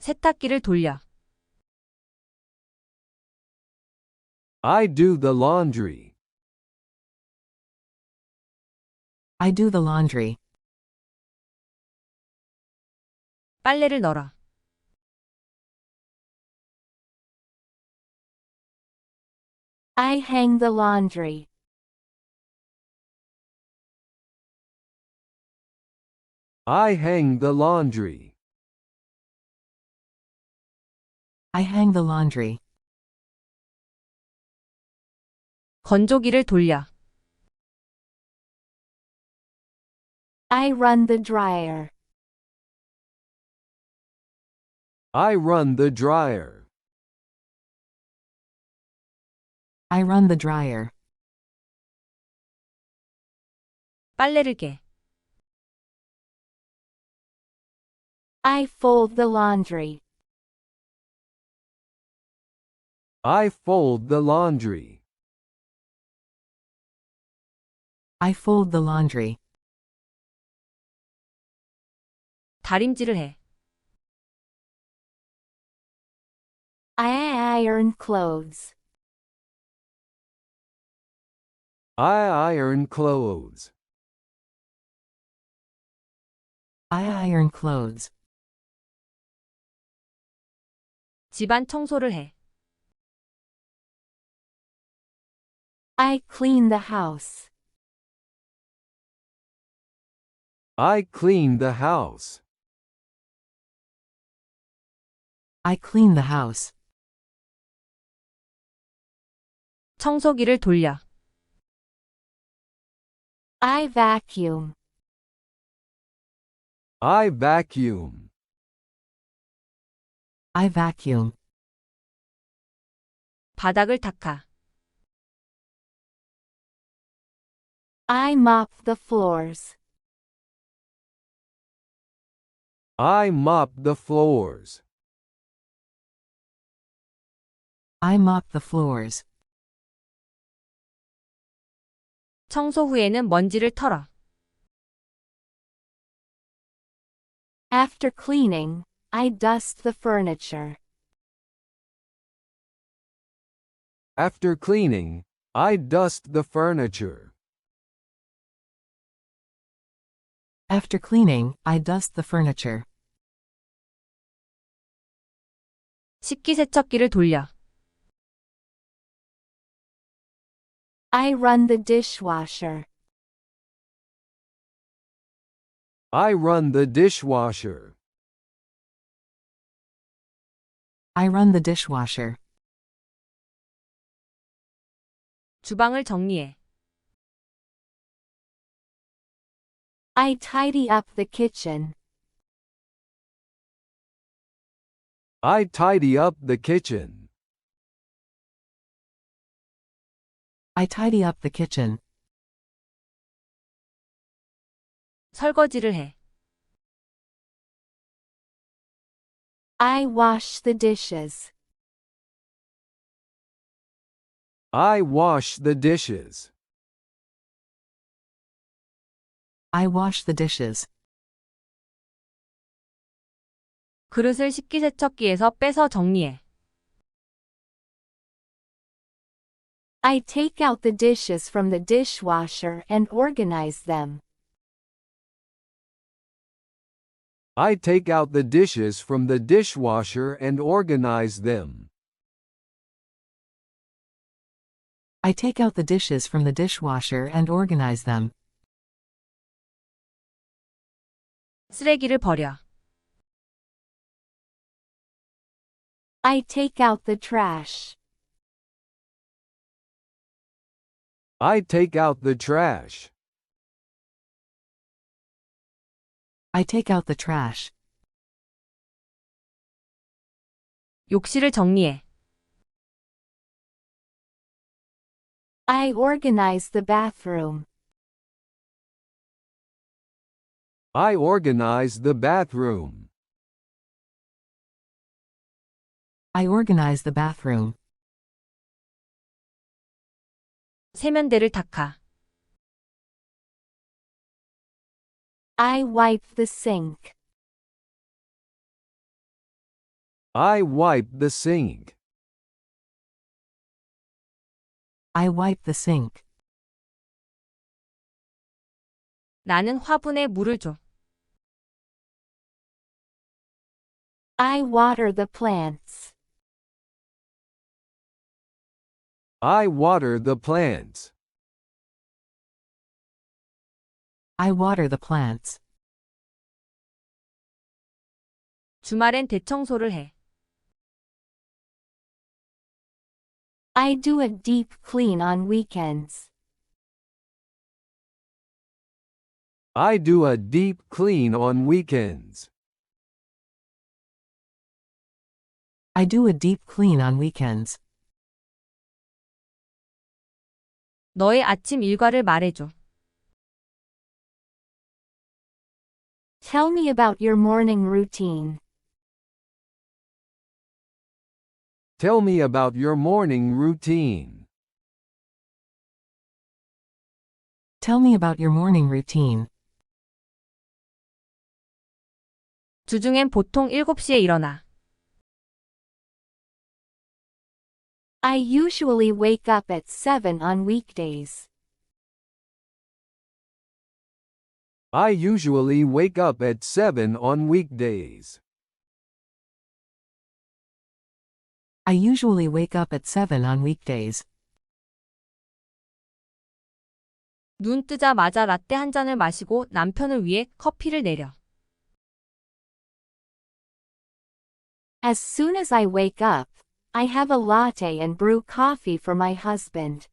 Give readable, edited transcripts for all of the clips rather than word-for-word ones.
세탁기를 돌려. I do the laundry. I do the laundry. 빨래를 널어. I hang the laundry. I hang the laundry. I hang the laundry. 건조기를 돌려. I run the dryer. I run the dryer. I run the dryer. 빨래를 개. I fold the laundry. I fold the laundry. I fold the laundry. 다림질을 해. I iron clothes. I iron clothes. I iron clothes. 집안 청소를 해. I clean the house. I clean the house. I clean the house. 청소기를 돌려. I vacuum. I vacuum. I vacuum. 바닥을 닦아. I mop the floors. I mop the floors. I mop the floors. 청소 후에는 먼지를 털어. After cleaning, I dust the furniture. After cleaning, I dust the furniture. After cleaning, I dust the furniture. 식기세척기를 돌려. I run the dishwasher. I run the dishwasher. I run the dishwasher. 주방을 정리해. I tidy up the kitchen. I tidy up the kitchen. I tidy up the kitchen. 설거지를 해. I wash the dishes. I wash the dishes. I wash the dishes. 그릇을 식기세척기에서 빼서 정리해. I take out the dishes from the dishwasher and organize them. I take out the dishes from the dishwasher and organize them. I take out the dishes from the dishwasher and organize them. 쓰레기를 버려. I take out the trash. I take out the trash. I take out the trash. 욕실을 정리해. I organize the bathroom. I organize the bathroom. I organize the bathroom. 세면대를 닦아. I wipe the sink. I wipe the sink. I wipe the sink. 나는 화분에 물을 줘. I water the plants. I water the plants. I water the plants. 주말엔 대청소를 해. I do a deep clean on weekends. I do a deep clean on weekends. I do a deep clean on weekends. 너의 아침 일과를 말해줘. Tell me about your morning routine. Tell me about your morning routine. Tell me about your morning routine. 주중엔 보통 7시에 일어나. I usually wake up at 7 on weekdays. I usually wake up at 7 on weekdays. I usually wake up at 7 on weekdays. 눈 뜨자마자 라떼 한 잔을 마시고 남편을 위해 커피를 내려. As soon as I wake up, I have a latte and brew coffee for my husband.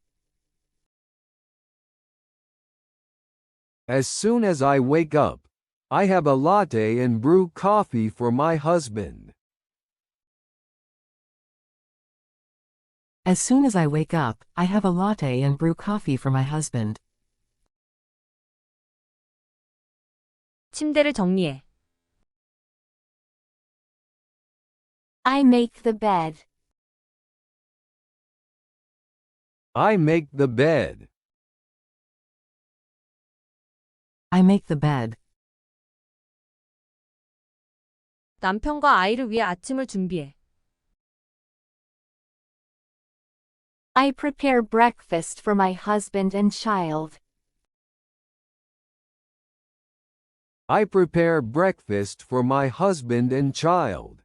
As soon as I wake up, I have a latte and brew coffee for my husband. As soon as I wake up, I have a latte and brew coffee for my husband. 침대를 정리해. I make the bed. I make the bed. I make the bed. 남편과 아이를 위해 아침을 준비해. I prepare breakfast for my husband and child. I prepare breakfast for my husband and child.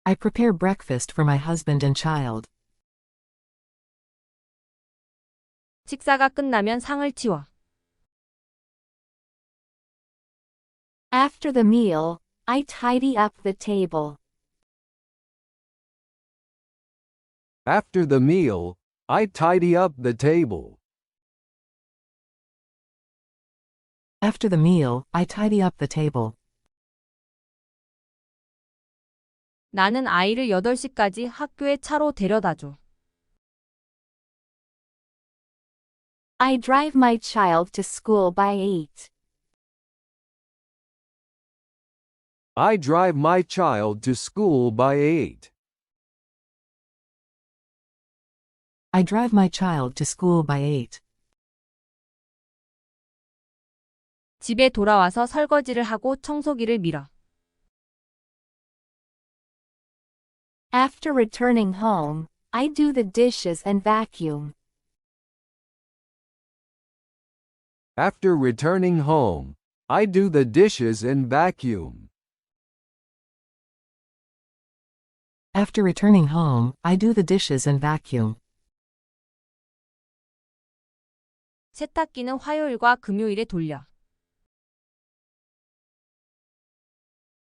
I prepare breakfast for my husband and child. 식사가 끝나면 상을 치워. After the meal, I tidy up the table. After the meal, I tidy up the table. After the meal, I tidy up the table. 나는 아이를 8시까지 학교에 차로 데려다줘. I drive my child to school by 8. I drive my child to school by 8. I drive my child to school by 8. 집에 돌아와서 설거지를 하고 청소기를 밀어. After returning home, I do the dishes and vacuum. After returning home, I do the dishes and vacuum. After returning home, I do the dishes and vacuum. 세탁기는 화요일과 금요일에 돌려.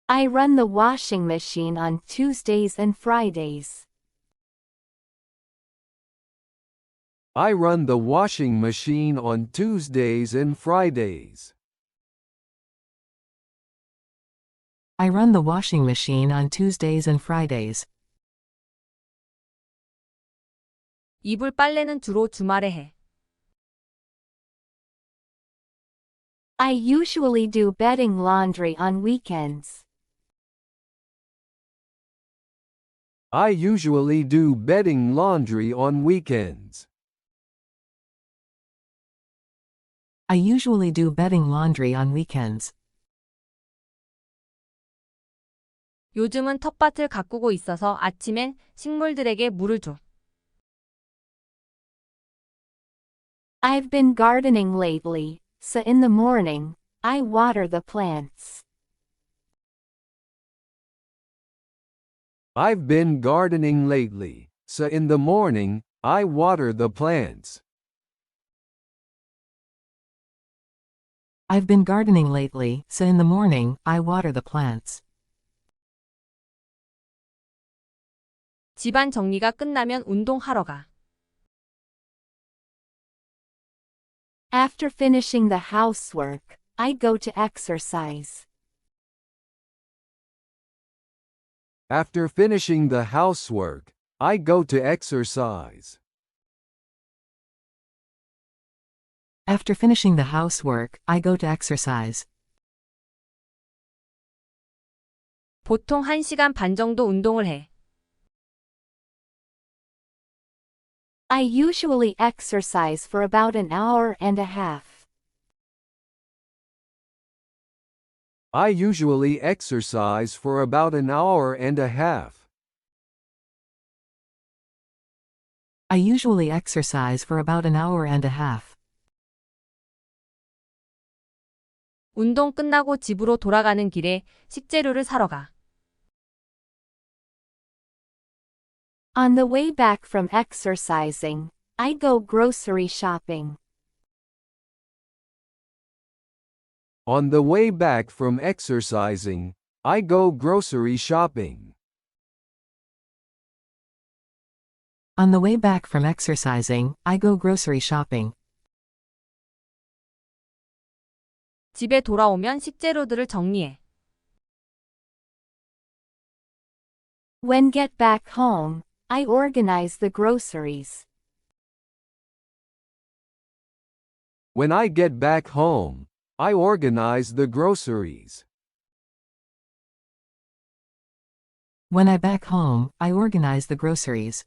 I run the washing machine on Tuesdays and Fridays. I run the washing machine on Tuesdays and Fridays. I run the washing machine on Tuesdays and Fridays. 이불 빨래는 주로 주말에 해. I usually do bedding laundry on weekends. I usually do bedding laundry on weekends. I usually do bedding laundry on weekends. 요즘은 텃밭을 가꾸고 있어서 아침엔 식물들에게 물을 줘. I've been gardening lately, so in the morning, I water the plants. I've been gardening lately, so in the morning, I water the plants. I've been gardening lately, so in the morning, I water the plants. 집안 정리가 끝나면 운동하러 가. After finishing the housework, I go to exercise. After finishing the housework, I go to exercise. After finishing the housework, I go to exercise. 보통 1시간 반 정도 운동을 해. I usually exercise for about an hour and a half. I usually exercise for about an hour and a half. I usually exercise for about an hour and a half. 운동 끝나고 집으로 돌아가는 길에 식재료를 사러 가. On the way back from exercising, I go grocery shopping. On the way back from exercising, I go grocery shopping. On the way back from exercising, I go grocery shopping. 집에 돌아오면 식재료들을 정리해. When get back home, I organize the groceries. When I get back home, I organize the groceries. When I back home, I organize the groceries.